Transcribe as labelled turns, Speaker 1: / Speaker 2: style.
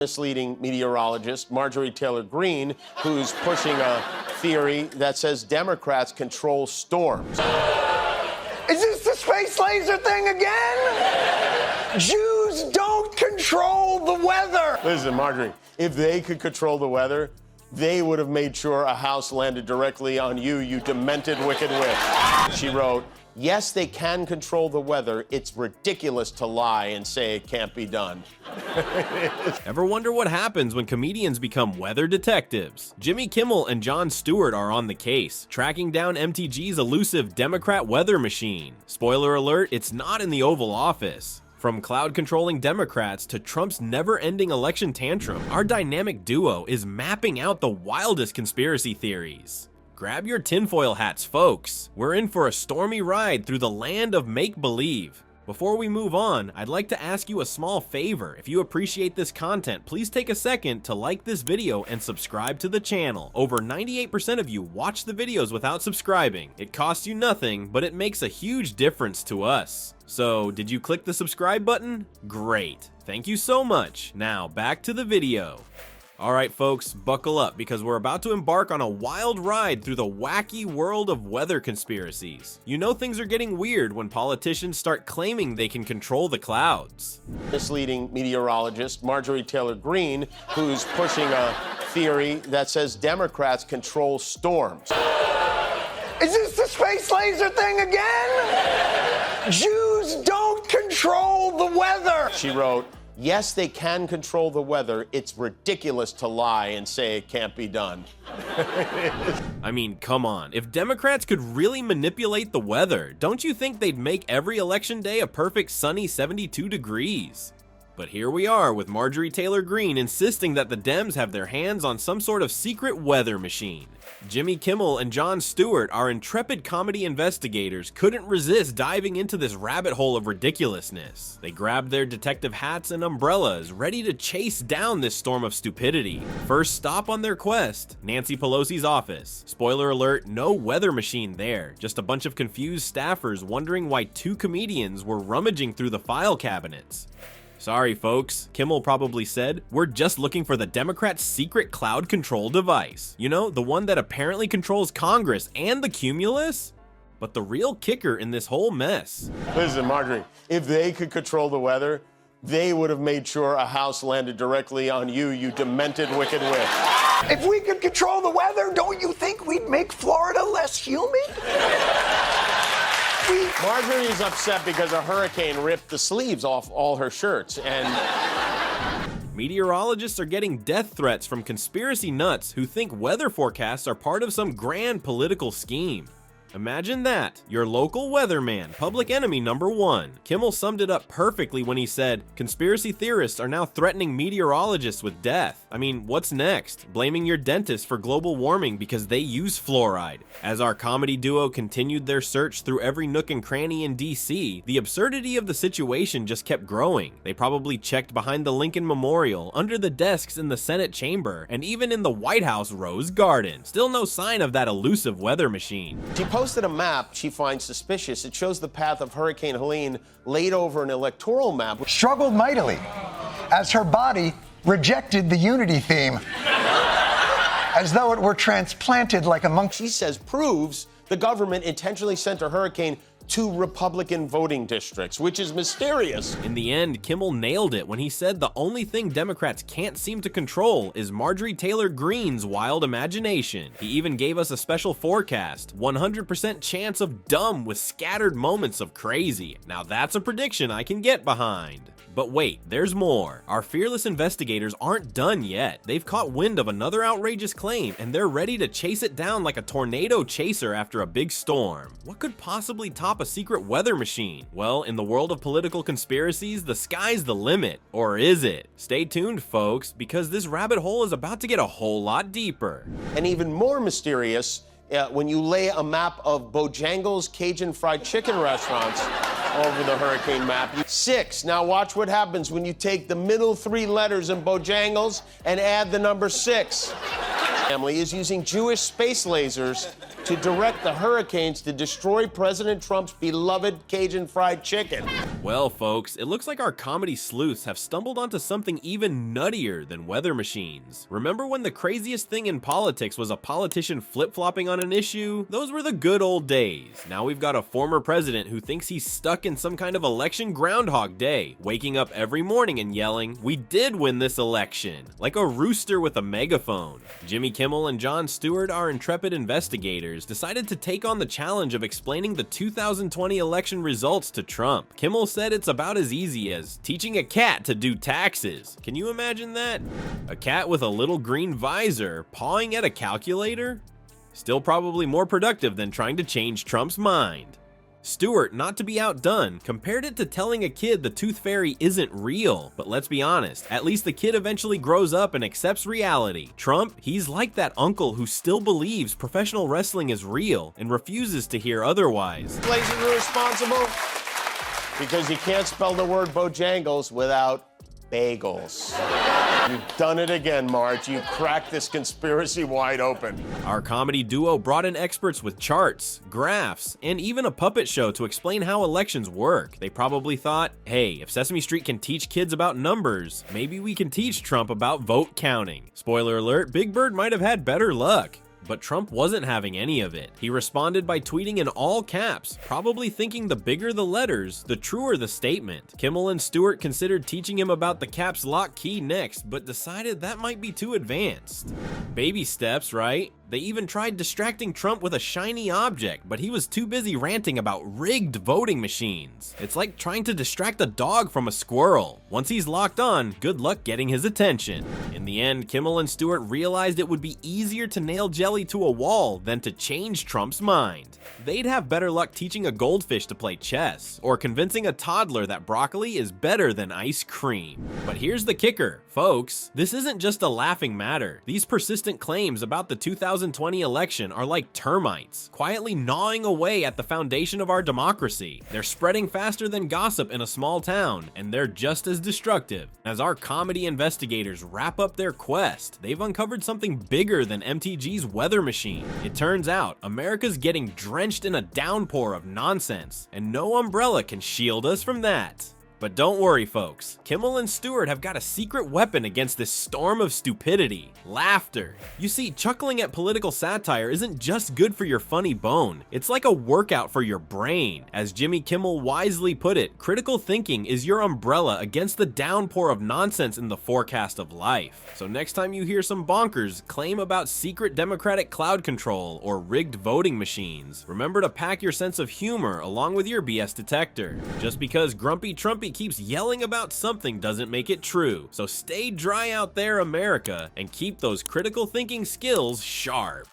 Speaker 1: Misleading meteorologist Marjorie Taylor Greene, who's pushing a theory that says Democrats control storms.
Speaker 2: Is this the space laser thing again? Jews don't control the weather.
Speaker 1: Listen, Marjorie, if they could control the weather, they would have made sure a house landed directly on you, you demented wicked witch. She wrote, yes, they can control the weather. It's ridiculous to lie and say it can't be done.
Speaker 3: Ever wonder what happens when comedians become weather detectives? Jimmy Kimmel and Jon Stewart are on the case, tracking down MTG's elusive Democrat weather machine. Spoiler alert, it's not in the Oval Office. From cloud-controlling Democrats to Trump's never-ending election tantrum, our dynamic duo is mapping out the wildest conspiracy theories. Grab your tinfoil hats, folks. We're in for a stormy ride through the land of make-believe. Before we move on, I'd like to ask you a small favor. If you appreciate this content, please take a second to like this video and subscribe to the channel. Over 98% of you watch the videos without subscribing. It costs you nothing, but it makes a huge difference to us. So, did you click the subscribe button? Great. Thank you so much. Now, back to the video. Alright folks, buckle up because we're about to embark on a wild ride through the wacky world of weather conspiracies. You know things are getting weird when politicians start claiming they can control the clouds.
Speaker 1: Misleading meteorologist Marjorie Taylor Greene, who's pushing a theory that says Democrats control storms.
Speaker 2: Is this the space laser thing again? Jews don't control the weather.
Speaker 1: She wrote, yes, they can control the weather. It's ridiculous to lie and say it can't be done.
Speaker 3: I mean, come on. If Democrats could really manipulate the weather, don't you think they'd make every election day a perfect sunny 72 degrees? But here we are with Marjorie Taylor Greene insisting that the Dems have their hands on some sort of secret weather machine. Jimmy Kimmel and Jon Stewart, our intrepid comedy investigators, couldn't resist diving into this rabbit hole of ridiculousness. They grabbed their detective hats and umbrellas, ready to chase down this storm of stupidity. First stop on their quest, Nancy Pelosi's office. Spoiler alert, no weather machine there, just a bunch of confused staffers wondering why two comedians were rummaging through the file cabinets. Sorry folks, Kimmel probably said, we're just looking for the Democrats' secret cloud control device. You know, the one that apparently controls Congress and the Cumulus? But the real kicker in this whole mess.
Speaker 1: Listen, Marjorie, if they could control the weather, they would have made sure a house landed directly on you, you demented wicked witch.
Speaker 2: If we could control the weather, don't you think we'd make Florida less humid?
Speaker 1: Marjorie is upset because a hurricane ripped the sleeves off all her shirts, and
Speaker 3: meteorologists are getting death threats from conspiracy nuts who think weather forecasts are part of some grand political scheme. Imagine that, your local weatherman, public enemy number one. Kimmel summed it up perfectly when he said, conspiracy theorists are now threatening meteorologists with death. I mean, what's next? Blaming your dentist for global warming because they use fluoride. As our comedy duo continued their search through every nook and cranny in DC, the absurdity of the situation just kept growing. They probably checked behind the Lincoln Memorial, under the desks in the Senate chamber, and even in the White House Rose Garden. Still no sign of that elusive weather machine.
Speaker 1: She posted a map she finds suspicious. It shows the path of Hurricane Helene laid over an electoral map.
Speaker 2: Struggled mightily as her body rejected the unity theme, as though it were transplanted like a monkey.
Speaker 1: She says proves the government intentionally sent a hurricane to Republican voting districts, which is mysterious.
Speaker 3: In the end, Kimmel nailed it when he said the only thing Democrats can't seem to control is Marjorie Taylor Greene's wild imagination. He even gave us a special forecast, 100% chance of dumb with scattered moments of crazy. Now that's a prediction I can get behind. But wait, there's more. Our fearless investigators aren't done yet. They've caught wind of another outrageous claim, and they're ready to chase it down like a tornado chaser after a big storm. What could possibly top a secret weather machine? Well, in the world of political conspiracies, the sky's the limit. Or is it? Stay tuned, folks, because this rabbit hole is about to get a whole lot deeper.
Speaker 1: And even more mysterious, when you lay a map of Bojangles Cajun fried chicken restaurants over the hurricane map. 6. Now watch what happens when you take the middle 3 letters in Bojangles and add the number 6. Family is using Jewish space lasers to direct the hurricanes to destroy President Trump's beloved Cajun fried chicken.
Speaker 3: Well, folks, it looks like our comedy sleuths have stumbled onto something even nuttier than weather machines. Remember when the craziest thing in politics was a politician flip-flopping on an issue? Those were the good old days. Now we've got a former president who thinks he's stuck in some kind of election Groundhog Day, waking up every morning and yelling, "We did win this election," like a rooster with a megaphone. Jimmy Kimmel and Jon Stewart, our intrepid investigators, decided to take on the challenge of explaining the 2020 election results to Trump. Kimmel said it's about as easy as teaching a cat to do taxes. Can you imagine that? A cat with a little green visor pawing at a calculator? Still probably more productive than trying to change Trump's mind. Stewart, not to be outdone, compared it to telling a kid the tooth fairy isn't real. But let's be honest, at least the kid eventually grows up and accepts reality. Trump, he's like that uncle who still believes professional wrestling is real and refuses to hear otherwise.
Speaker 1: Lazy irresponsible because you can't spell the word Bojangles without bagels. You've done it again, Marge. You cracked this conspiracy wide open.
Speaker 3: Our comedy duo brought in experts with charts, graphs, and even a puppet show to explain how elections work. They probably thought, hey, if Sesame Street can teach kids about numbers, maybe we can teach Trump about vote counting. Spoiler alert, Big Bird might have had better luck. But Trump wasn't having any of it. He responded by tweeting in all caps, probably thinking the bigger the letters, the truer the statement. Kimmel and Stewart considered teaching him about the caps lock key next, but decided that might be too advanced. Baby steps, right? They even tried distracting Trump with a shiny object, but he was too busy ranting about rigged voting machines. It's like trying to distract a dog from a squirrel. Once he's locked on, good luck getting his attention. In the end, Kimmel and Stewart realized it would be easier to nail jelly to a wall than to change Trump's mind. They'd have better luck teaching a goldfish to play chess, or convincing a toddler that broccoli is better than ice cream. But here's the kicker, folks. This isn't just a laughing matter. These persistent claims about the 2020 election are like termites, quietly gnawing away at the foundation of our democracy. They're spreading faster than gossip in a small town, and they're just as destructive. As our comedy investigators wrap up their quest, they've uncovered something bigger than MTG's weather machine. It turns out, America's getting drenched in a downpour of nonsense, and no umbrella can shield us from that. But don't worry, folks. Kimmel and Stewart have got a secret weapon against this storm of stupidity: laughter. You see, chuckling at political satire isn't just good for your funny bone. It's like a workout for your brain. As Jimmy Kimmel wisely put it, critical thinking is your umbrella against the downpour of nonsense in the forecast of life. So next time you hear some bonkers claim about secret Democratic cloud control or rigged voting machines, remember to pack your sense of humor along with your BS detector. Just because Grumpy Trumpy keeps yelling about something doesn't make it true. So stay dry out there, America, and keep those critical thinking skills sharp.